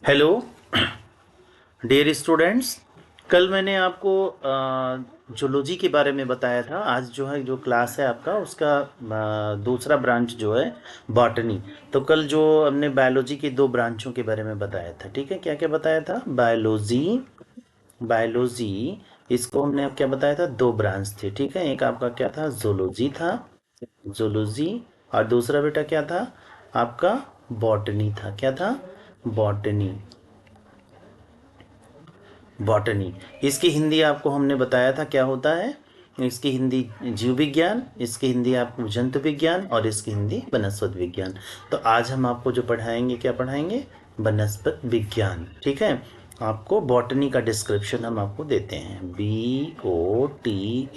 Hello dear students. कल मैंने आपको जूलॉजी के बारे में बताया था। आज जो है जो क्लास है आपका उसका दूसरा ब्रांच जो है बॉटनी। तो कल जो हमने बायोलॉजी के दो ब्रांचों के बारे में बताया था, ठीक है। क्या क्या बताया था? बायोलॉजी, बायोलॉजी इसको हमने अब क्या बताया था, दो ब्रांच थे, ठीक है। एक आपका क्या था, जूलॉजी था, जूलॉजी। और दूसरा बेटा क्या था आपका, बॉटनी था। क्या था? Botany, botany. इसकी हिंदी आपको हमने बताया था क्या होता है। इसकी हिंदी जीव विज्ञान, इसकी हिंदी आपको जंतु विज्ञान, और इसकी हिंदी वनस्पत विज्ञान। तो आज हम आपको जो पढ़ाएंगे, क्या पढ़ाएंगे? वनस्पत विज्ञान, ठीक है। आपको बॉटनी का डिस्क्रिप्शन हम आपको देते हैं, BOTANY,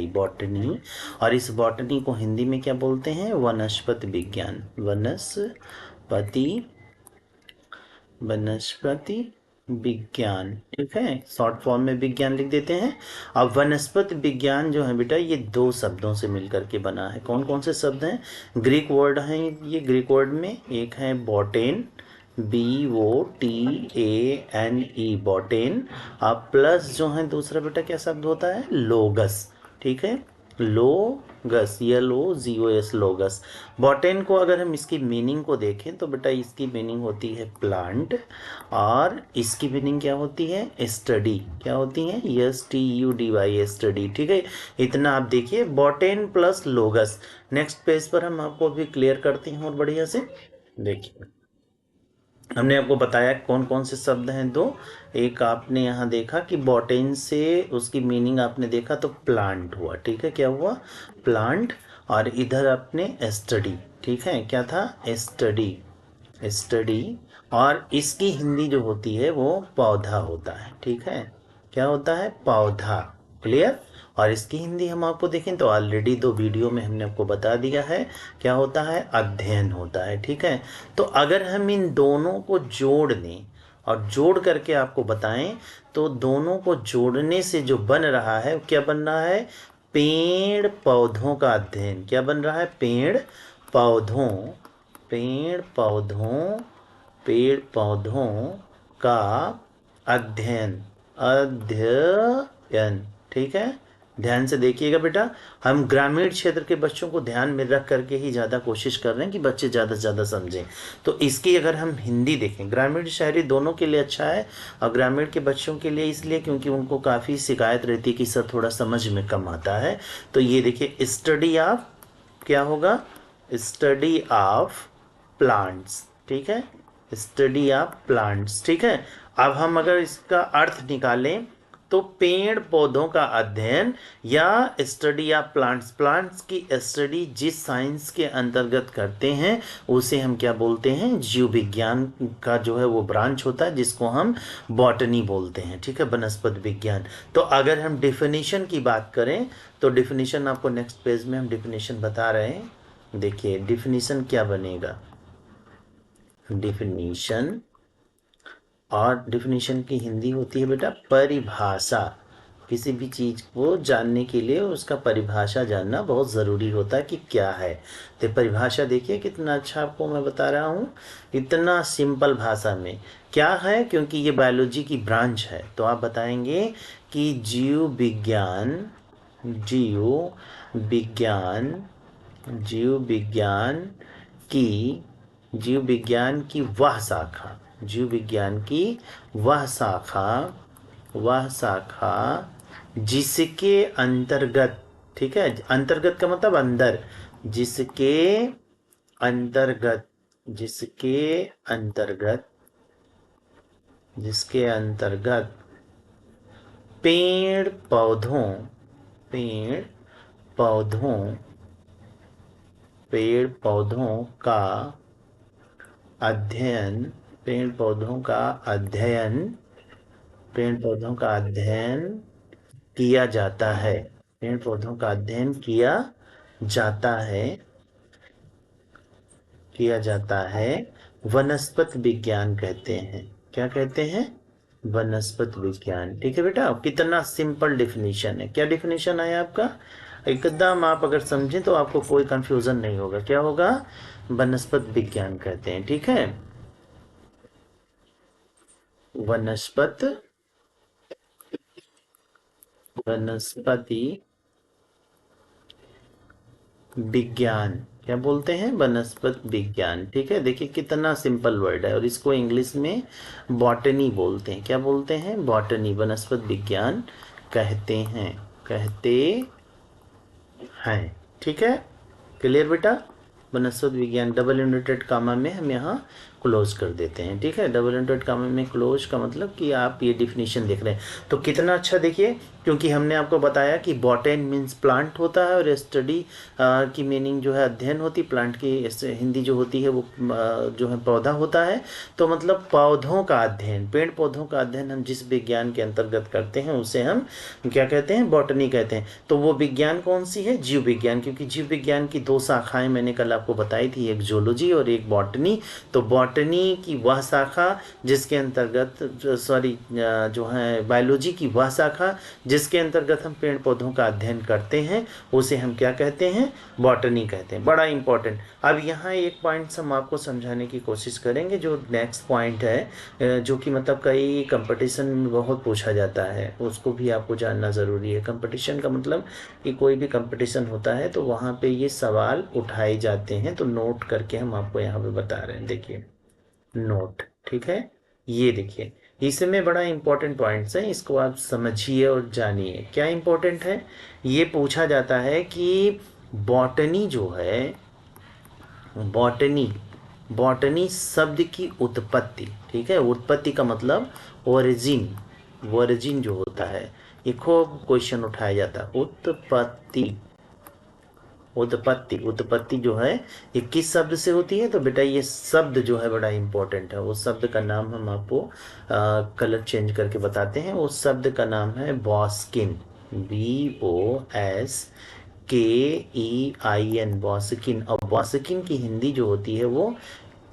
बॉटनी। और इस बॉटनी को हिंदी में क्या बोलते हैं? वनस्पति विज्ञान, वनस्पति, वनस्पति विज्ञान, ठीक है। शॉर्ट फॉर्म में विज्ञान लिख देते हैं। अब वनस्पति विज्ञान जो है बेटा, ये दो शब्दों से मिलकर के बना है। कौन कौन से शब्द हैं? ग्रीक वर्ड हैं ये। ग्रीक वर्ड में एक है बॉटेन, BOTANE, बॉटेन। अब प्लस जो है दूसरा बेटा क्या शब्द होता है? लोगस, ठीक है। लोगस, LOGOS, लोगस। बॉटेन को अगर हम इसकी मीनिंग को देखें तो बेटा इसकी मीनिंग होती है प्लांट, और इसकी मीनिंग क्या होती है? स्टडी। क्या होती है? STUDY, स्टडी, ठीक है। इतना आप देखिए, बॉटेन प्लस लोगस। नेक्स्ट पेज पर हम आपको अभी क्लियर करते हैं और बढ़िया से देखिए। हमने आपको बताया कौन कौन से शब्द हैं दो। एक आपने यहाँ देखा कि बॉटेन से उसकी मीनिंग आपने देखा तो प्लांट हुआ, ठीक है। क्या हुआ? प्लांट। और इधर आपने स्टडी, ठीक है। क्या था? Study, study. और इसकी हिंदी जो होती है वो पौधा होता है, ठीक है। क्या होता है? पौधा। क्लियर। और इसकी हिंदी हम आपको देखें तो ऑलरेडी दो वीडियो में हमने आपको बता दिया है। क्या होता है? अध्ययन होता है, ठीक है। तो अगर हम इन दोनों को जोड़ दें और जोड़ करके आपको बताएं तो दोनों को जोड़ने से जो बन रहा है वो क्या बन रहा है? पेड़ पौधों का अध्ययन। क्या बन रहा है? पेड़ पौधों, पेड़ पौधों, पेड़ पौधों का अध्ययन, अध्ययन, ठीक है। ध्यान से देखिएगा बेटा। हम ग्रामीण क्षेत्र के बच्चों को ध्यान में रख करके ही ज़्यादा कोशिश कर रहे हैं कि बच्चे ज़्यादा से ज़्यादा समझें। तो इसकी अगर हम हिंदी देखें, ग्रामीण शहरी दोनों के लिए अच्छा है। और ग्रामीण के बच्चों के लिए इसलिए क्योंकि उनको काफ़ी शिकायत रहती है कि सर थोड़ा समझ में कम आता है। तो ये देखिए, स्टडी ऑफ, क्या होगा? स्टडी ऑफ प्लांट्स, ठीक है। स्टडी ऑफ प्लांट्स, ठीक है। अब हम अगर इसका अर्थ निकालें तो पेड़ पौधों का अध्ययन या स्टडी ऑफ प्लांट्स, प्लांट्स की स्टडी जिस साइंस के अंतर्गत करते हैं उसे हम क्या बोलते हैं? जीव विज्ञान का जो है वो ब्रांच होता है जिसको हम बॉटनी बोलते हैं, ठीक है, वनस्पति विज्ञान। तो अगर हम डिफिनीशन की बात करें तो डिफिनीशन आपको नेक्स्ट पेज में हम डिफिनीशन बता रहे हैं। देखिए डिफिनीशन क्या बनेगा, डिफिनीशन। और डिफिनीशन की हिंदी होती है बेटा परिभाषा। किसी भी चीज़ को जानने के लिए उसका परिभाषा जानना बहुत ज़रूरी होता है कि क्या है। तो परिभाषा देखिए कितना अच्छा आपको मैं बता रहा हूँ, इतना सिंपल भाषा में। क्या है? क्योंकि ये बायोलॉजी की ब्रांच है तो आप बताएंगे कि जीव विज्ञान, जीव विज्ञान, जीव विज्ञान की, जीव विज्ञान की वह शाखा, जीव विज्ञान की वह शाखा, वह शाखा जिसके अंतर्गत, ठीक है, अंतर्गत का मतलब अंदर, जिसके अंतर्गत, जिसके अंतर्गत, जिसके अंतर्गत पेड़ पौधों, पेड़ पौधों, पेड़ पौधों का अध्ययन, पेड़ पौधों का अध्ययन, पेड़ पौधों का अध्ययन किया जाता है, पेड़ पौधों का अध्ययन किया जाता है, किया जाता है, वनस्पति विज्ञान कहते हैं। क्या कहते हैं? वनस्पति विज्ञान, ठीक है बेटा। कितना सिंपल डिफिनीशन है। क्या डिफिनीशन है आपका? एकदम आप अगर समझें तो आपको कोई कंफ्यूजन नहीं होगा। क्या होगा? वनस्पति विज्ञान कहते हैं, ठीक है। वनस्पति विज्ञान, क्या बोलते हैं, वनस्पति विज्ञान। ठीक है, देखिए कितना सिंपल वर्ड है, और इसको इंग्लिश में बॉटनी बोलते हैं। क्या बोलते हैं, बॉटनी, वनस्पति विज्ञान कहते हैं, कहते हैं। ठीक है, क्लियर बेटा। वनस्पति विज्ञान डबल इन्वर्टेड कामा में हम यहाँ क्लोज कर देते हैं। ठीक है, डबल इन्वर्टेड कामा में क्लोज का मतलब कि आप ये डिफिनीशन देख रहे हैं तो कितना अच्छा देखिए, क्योंकि हमने आपको बताया कि बॉटेन मीन्स प्लांट होता है, और स्टडी की मीनिंग जो है अध्ययन होती, प्लांट की हिंदी जो होती है वो जो है पौधा होता है। तो मतलब पौधों का अध्ययन, पेड़ पौधों का अध्ययन हम जिस विज्ञान के अंतर्गत करते हैं उसे हम क्या कहते हैं, बॉटनी कहते हैं। तो वो विज्ञान कौन सी है, जीव विज्ञान, क्योंकि जीव विज्ञान की दो शाखाएं मैंने कल आपको बताई थी, एक जूलॉजी और एक बॉटनी। तो बॉटनी की वह शाखा जिसके अंतर्गत, सॉरी जो है बायोलॉजी की वह शाखा जिसके अंतर्गत हम पेड़ पौधों का अध्ययन करते हैं उसे हम क्या कहते हैं, बॉटनी कहते हैं। बड़ा इंपॉर्टेंट। अब यहाँ एक पॉइंट हम आपको समझाने की कोशिश करेंगे, जो नेक्स्ट पॉइंट है, जो कि मतलब कई कंपटीशन में बहुत पूछा जाता है, उसको भी आपको जानना ज़रूरी है। कंपटीशन का मतलब कि कोई भी कंपटीशन होता है तो वहाँ पे ये सवाल उठाए जाते हैं, तो नोट करके हम आपको यहाँ पे बता रहे हैं। देखिए नोट, ठीक है, ये देखिए इसमें बड़ा इंपॉर्टेंट पॉइंट्स हैं, इसको आप समझिए और जानिए। क्या इंपॉर्टेंट है, ये पूछा जाता है कि बॉटनी जो है, बॉटनी, बॉटनी शब्द की उत्पत्ति, ठीक है, उत्पत्ति का मतलब ओरिजिन, ओरिजिन जो होता है, ये खूब क्वेश्चन उठाया जाता है। उत्पत्ति, उत्पत्ति, उत्पत्ति जो है ये किस शब्द से होती है, तो बेटा ये शब्द जो है बड़ा इंपॉर्टेंट है। उस शब्द का नाम हम आपको कलर चेंज करके बताते हैं। उस शब्द का नाम है बॉस्किन, BOSKEIN, बॉस्किन। और बॉस्किन की हिंदी जो होती है वो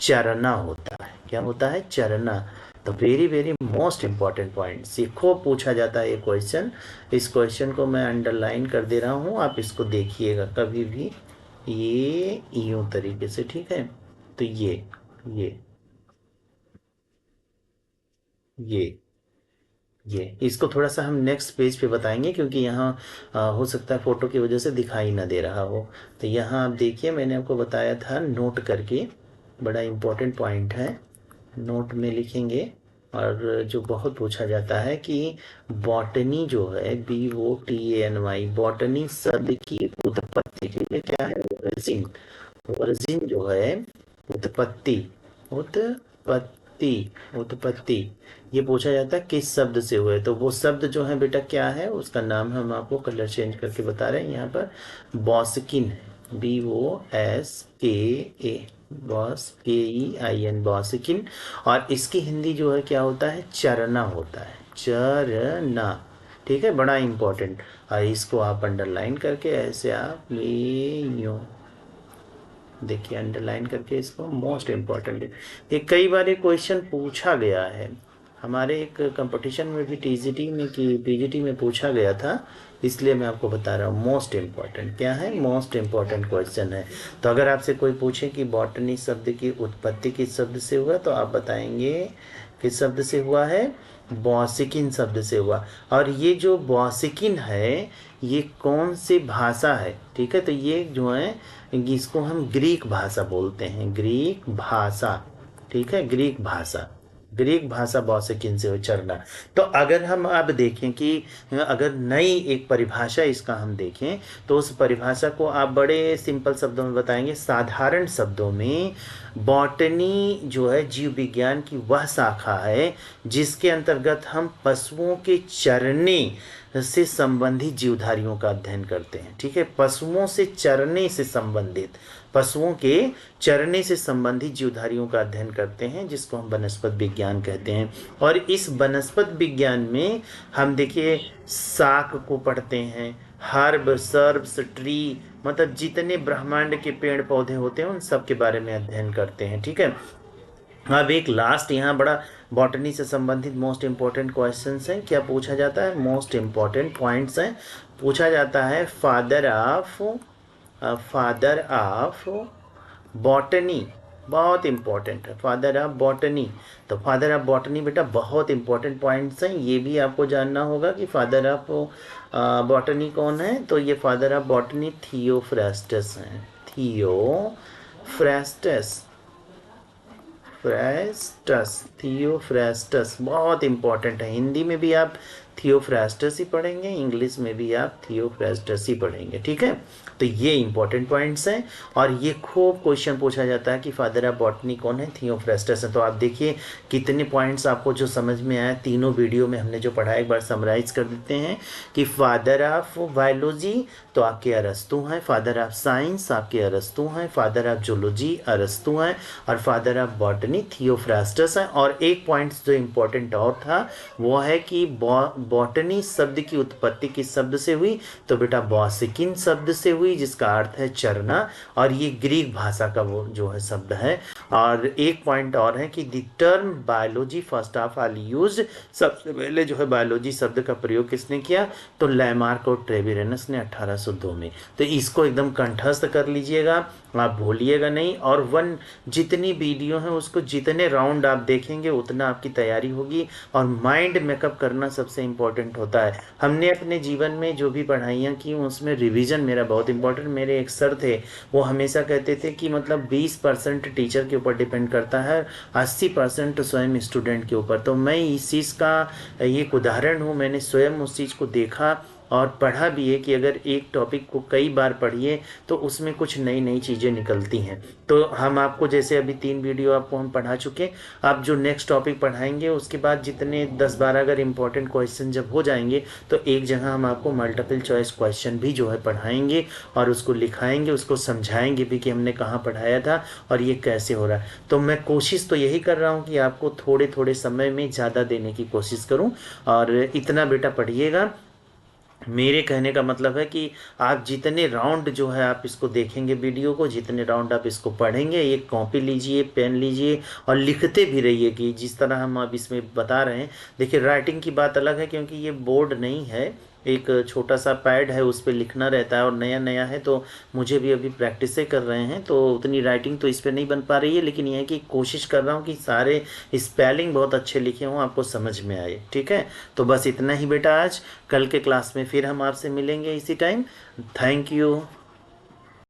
चरना होता है। क्या होता है, चरना। तो very very most important point, सीखो, पूछा जाता है ये क्वेश्चन। इस क्वेश्चन को मैं अंडरलाइन कर दे रहा हूँ, आप इसको देखिएगा कभी भी, ये यूं तरीके से, ठीक है। तो ये ये ये इसको थोड़ा सा हम नेक्स्ट पेज पे बताएंगे, क्योंकि यहाँ हो सकता है फोटो की वजह से दिखाई ना दे रहा हो। तो यहाँ आप देखिए, मैंने आपको बताया था नोट करके, बड़ा इम्पोर्टेंट पॉइंट है, नोट में लिखेंगे। और जो बहुत पूछा जाता है कि बॉटनी जो है, BOTANY, बॉटनी शब्द की उत्पत्ति, ठीक है, क्या है, ओरिजिन, ओरिजिन जो है, उत्पत्ति, उत्पत्ति, उत्पत्ति, ये पूछा जाता है किस शब्द से हुए। तो वो शब्द जो है बेटा क्या है, उसका नाम हम आपको कलर चेंज करके बता रहे हैं। यहाँ पर बॉस्किन है, BOSKA, BOSKEIN, बॉस्किन। और इसकी हिंदी जो है क्या होता है, चरना होता है, चरना। ठीक है, बड़ा इंपॉर्टेंट। और इसको आप अंडरलाइन करके ऐसे आप यूं देखिए, अंडरलाइन करके, इसको मोस्ट इम्पॉर्टेंट है। ये कई बार ये क्वेश्चन पूछा गया है, हमारे एक कंपटीशन में भी TGT में कि PGT में पूछा गया था, इसलिए मैं आपको बता रहा हूँ। मोस्ट इम्पॉर्टेंट क्या है, मोस्ट इम्पॉर्टेंट क्वेश्चन है। तो अगर आपसे कोई पूछे कि बॉटनी शब्द की उत्पत्ति किस शब्द से हुआ, तो आप बताएंगे किस शब्द से हुआ है, बॉस्किन शब्द से हुआ। और ये जो बॉस्किन है ये कौन सी भाषा है, ठीक है, तो ये जो है इसको हम ग्रीक भाषा बोलते हैं, ग्रीक भाषा, ठीक है, ग्रीक भाषा, ग्रीक भाषा बॉस्किन से उच्चारना। तो अगर हम अब देखें कि अगर नई एक परिभाषा इसका हम देखें, तो उस परिभाषा को आप बड़े सिंपल शब्दों में बताएंगे, साधारण शब्दों में। बॉटनी जो है जीव विज्ञान की वह शाखा है जिसके अंतर्गत हम पशुओं के चरने से संबंधित जीवधारियों का अध्ययन करते हैं। ठीक है, पशुओं से चरने से संबंधित, पशुओं के चरने से संबंधित जीवधारियों का अध्ययन करते हैं, जिसको हम वनस्पति विज्ञान कहते हैं। और इस वनस्पति विज्ञान में हम देखिए शाक को पढ़ते हैं, हर्ब, सर्ब्स, ट्री, मतलब जितने ब्रह्मांड के पेड़ पौधे होते हैं उन सब के बारे में अध्ययन करते हैं। ठीक है, अब एक लास्ट यहाँ बड़ा बॉटनी से संबंधित मोस्ट इम्पोर्टेंट क्वेश्चंस हैं। क्या पूछा जाता है, मोस्ट इम्पोर्टेंट पॉइंट्स हैं, पूछा जाता है फादर ऑफ बॉटनी बहुत इंपॉर्टेंट है, फादर ऑफ बॉटनी। तो फादर ऑफ बॉटनी बेटा बहुत इंपॉर्टेंट पॉइंट्स हैं, ये भी आपको जानना होगा कि फादर ऑफ बॉटनी कौन है। तो ये फादर ऑफ बॉटनी थियोफ्रास्टस हैं, थियोफ्रास्टस, फ्रास्टस, थियोफ्रास्टस बहुत इंपॉर्टेंट है। हिंदी में भी आप थियोफ्रास्टस ही पढ़ेंगे, इंग्लिश में भी आप थियोफ्रास्टस ही पढ़ेंगे, ठीक है। तो ये इंपॉर्टेंट पॉइंट्स हैं और ये खूब क्वेश्चन पूछा जाता है कि फादर ऑफ बॉटनी कौन है, थियोफ्रास्टस है। तो आप देखिए कितने पॉइंट्स आपको जो समझ में आया तीनों वीडियो में हमने जो पढ़ा, एक बार समराइज कर देते हैं कि फादर ऑफ बायोलॉजी तो आपके अरस्तु हैं, फादर ऑफ साइंस आपके अरस्तु हैं, फादर ऑफ जूलॉजी अरस्तु हैं, और फादर ऑफ बॉटनी थियोफ्रास्टस है। और एक पॉइंट जो इम्पोर्टेंट और था वो है कि बॉटनी शब्द की उत्पत्ति किस शब्द से हुई, तो बेटा बॉसिकिन शब्द से हुई, जिसका अर्थ है चरना, और ये ग्रीक भाषा का वो जो है शब्द है। और एक पॉइंट और है कि the term biology first of all used, सबसे पहले जो है बायोलॉजी शब्द का प्रयोग किसने किया, तो लैमार्क और ट्रेविरेनस ने 1802 में। तो इसको एकदम कंठस्थ कर लीजिएगा, आप भूलिएगा नहीं। और जितनी वीडियो है उसको जितने राउंड आप देखेंगे उतना आपकी तैयारी होगी। और माइंड मेकअप करना सबसे इम्पोर्टेंट होता है। हमने अपने जीवन में जो भी पढ़ाइयाँ की उसमें रिवीजन मेरा बहुत इंपॉर्टेंट। मेरे एक सर थे, वो हमेशा कहते थे कि मतलब 20% टीचर के ऊपर डिपेंड करता है, 80% स्वयं स्टूडेंट के ऊपर। तो मैं इस चीज़ का एक उदाहरण हूँ, मैंने स्वयं उस चीज़ को देखा और पढ़ा भी है कि अगर एक टॉपिक को कई बार पढ़िए तो उसमें कुछ नई नई चीज़ें निकलती हैं। तो हम आपको जैसे अभी 3 वीडियो आपको हम पढ़ा चुके, आप जो नेक्स्ट टॉपिक पढ़ाएंगे उसके बाद जितने 10-12 अगर इम्पोर्टेंट क्वेश्चन जब हो जाएंगे तो एक जगह हम आपको मल्टीपल चॉइस क्वेश्चन भी जो है पढ़ाएंगे और उसको लिखाएंगे, उसको समझाएंगे भी कि हमने कहाँ पढ़ाया था और ये कैसे हो रहा है। तो मैं कोशिश तो यही कर रहा हूँ कि आपको थोड़े थोड़े समय में ज़्यादा देने की कोशिश करूँ। और इतना बेटा पढ़िएगा। मेरे कहने का मतलब है कि आप जितने राउंड जो है आप इसको देखेंगे वीडियो को, जितने राउंड आप इसको पढ़ेंगे, एक कॉपी लीजिए, पेन लीजिए और लिखते भी रहिए कि जिस तरह हम अब इसमें बता रहे हैं। देखिए राइटिंग की बात अलग है क्योंकि ये बोर्ड नहीं है, एक छोटा सा पैड है, उस पर लिखना रहता है और नया नया है तो मुझे भी अभी प्रैक्टिस से कर रहे हैं तो उतनी राइटिंग तो इस पर नहीं बन पा रही है। लेकिन यह है कि कोशिश कर रहा हूँ कि सारे स्पेलिंग बहुत अच्छे लिखे हों, आपको समझ में आए, ठीक है। तो बस इतना ही बेटा आज, कल के क्लास में फिर हम आपसे मिलेंगे इसी टाइम। Thank you.